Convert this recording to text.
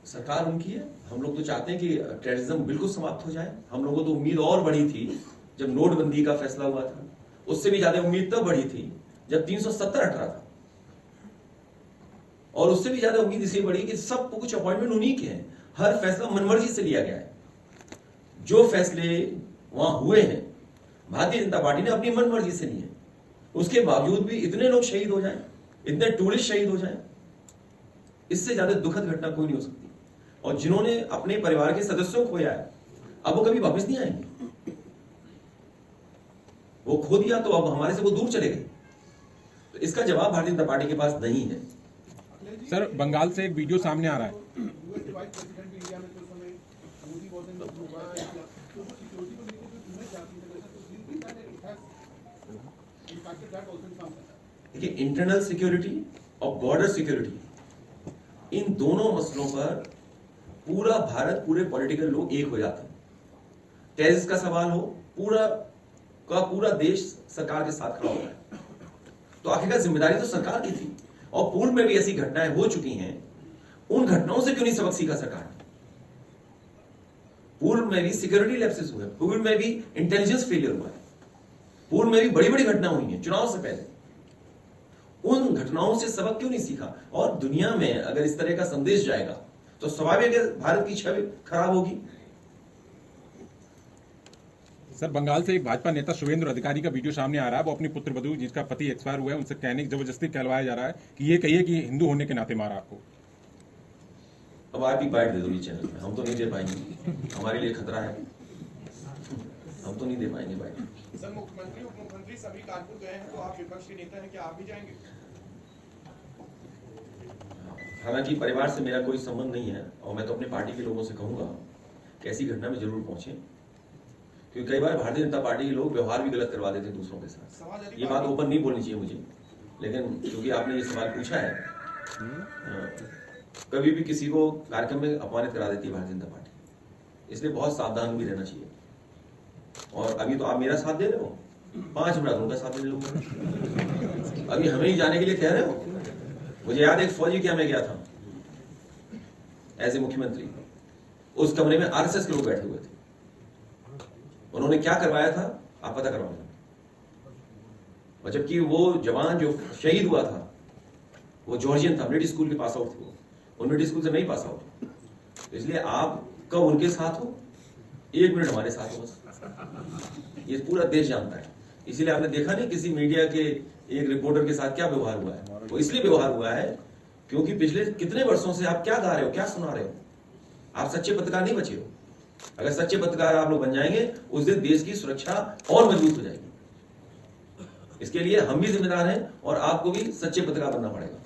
सरकार उनकी है। हम लोग तो चाहते हैं कि टेररिज्म बिल्कुल समाप्त हो जाए। हम लोगों को तो उम्मीद और बढ़ी थी जब नोटबंदी का फैसला हुआ था, उससे भी ज्यादा उम्मीद तब बढ़ी थी जब 370 हटा था, और उससे भी ज्यादा उम्मीद इसलिए बढ़ी कि सब कुछ अपॉइंटमेंट उन्हीं के हैं, हर फैसला मनमर्जी से लिया गया है। जो फैसले वहां हुए हैं भारतीय जनता पार्टी ने अपनी मनमर्जी से लिए, उसके बावजूद भी इतने लोग शहीद हो जाएं, इतने टूरिस्ट शहीद हो जाएं, इससे ज्यादा दुखद घटना कोई नहीं हो सकती। और जिन्होंने अपने परिवार के सदस्यों को खोया है, अब वो कभी वापस नहीं आएंगे। वो खो दिया तो अब हमारे से वो दूर चले गए। तो इसका जवाब भारतीय जनता पार्टी के पास नहीं है। सर, बंगाल से एक वीडियो सामने आ रहा है। देखिए, इंटरनल सिक्योरिटी और बॉर्डर सिक्योरिटी, इन दोनों मसलों पर पूरा भारत, पूरे पॉलिटिकल लोग एक हो जाते हैं। टेररिस्ट का सवाल हो, पूरा देश सरकार के साथ खड़ा होता है। तो आखिरकार जिम्मेदारी तो सरकार की थी, और पूर्व में भी ऐसी घटनाएं हो चुकी हैं। उन घटनाओं से क्यों नहीं सबक सीखा सरकार ने? पूर्व में भी सिक्योरिटी लैप्सेस हुए, पूर्व में भी इंटेलिजेंस फेलियर हुआ है, पूर्व में भी बड़ी बड़ी घटना हुई हैं चुनाव से पहले। उन घटनाओं से सबक क्यों नहीं सीखा? और दुनिया में अगर इस तरह का संदेश जाएगा तो स्वाभाविक है भारत की छवि खराब होगी। सर, बंगाल से एक भाजपा नेता शुभेंदु अधिकारी का वीडियो सामने आ रहा है। वो अपनी पुत्रवधू जिसका पति एक्सपायर हुआ है, उनसे कहने की जबरदस्ती कहलवाया जा रहा है कि ये कहिए कि हिंदू होने के नाते मारा आपको। अब आप ही बाइट दे दो चैनल में, हम तो नहीं दे पाएंगे, हमारे लिए खतरा है, हम तो नहीं दे पाएंगे बाइट। सर, मुख्यमंत्री उप मुख्यमंत्री सभी कानपुर गए हैं, तो आप विपक्ष के नेता हैं, क्या आप भी जाएंगे? हालांकि परिवार से मेरा कोई संबंध नहीं है, और मैं तो अपने पार्टी के लोगों से कहूंगा कि ऐसी घटना में जरूर पहुंचे, क्योंकि कई बार भारतीय जनता पार्टी के लोग व्यवहार भी गलत करवा देते हैं दूसरों के साथ। ये बात ओपन नहीं बोलनी चाहिए मुझे, लेकिन क्योंकि आपने ये सवाल पूछा है, कभी भी किसी को कार्यक्रम में अपमानित करा देती है भारतीय जनता पार्टी, इसलिए बहुत सावधान भी रहना चाहिए। और अभी तो आप मेरा साथ दे रहे हो, 5 मिनट उनका साथ दे लूंगा। अभी हमें ही जाने के लिए कह रहे हो? मुझे याद है एक फौजी क्या मैं गया था एज ए मुख्यमंत्री, उस कमरे में आरएसएस के लोग बैठे हुए थे। उन्होंने क्या करवाया था आप पता करवा लेना। और जबकि वो जवान जो शहीद हुआ था वो जॉर्जियन था, ब्रिटिश स्कूल के पास आउट थे, वो ब्रिटिश स्कूल से नहीं पास आउट। इसलिए आप कब उनके साथ हो, 1 मिनट हमारे साथ हो बस, ये पूरा देश जानता है। इसीलिए आपने देखा नहीं किसी मीडिया के एक रिपोर्टर के साथ क्या व्यवहार हुआ है। वो इसलिए व्यवहार हुआ है क्योंकि पिछले कितने वर्षों से आप क्या गा रहे हो, क्या सुना रहे हो। आप सच्चे पत्रकार नहीं बचे हो। अगर सच्चे पत्रकार आप लोग बन जाएंगे, उस दिन देश की सुरक्षा और मजबूत हो जाएगी। इसके लिए हम भी जिम्मेदार हैं और आपको भी सच्चे पत्रकार बनना पड़ेगा।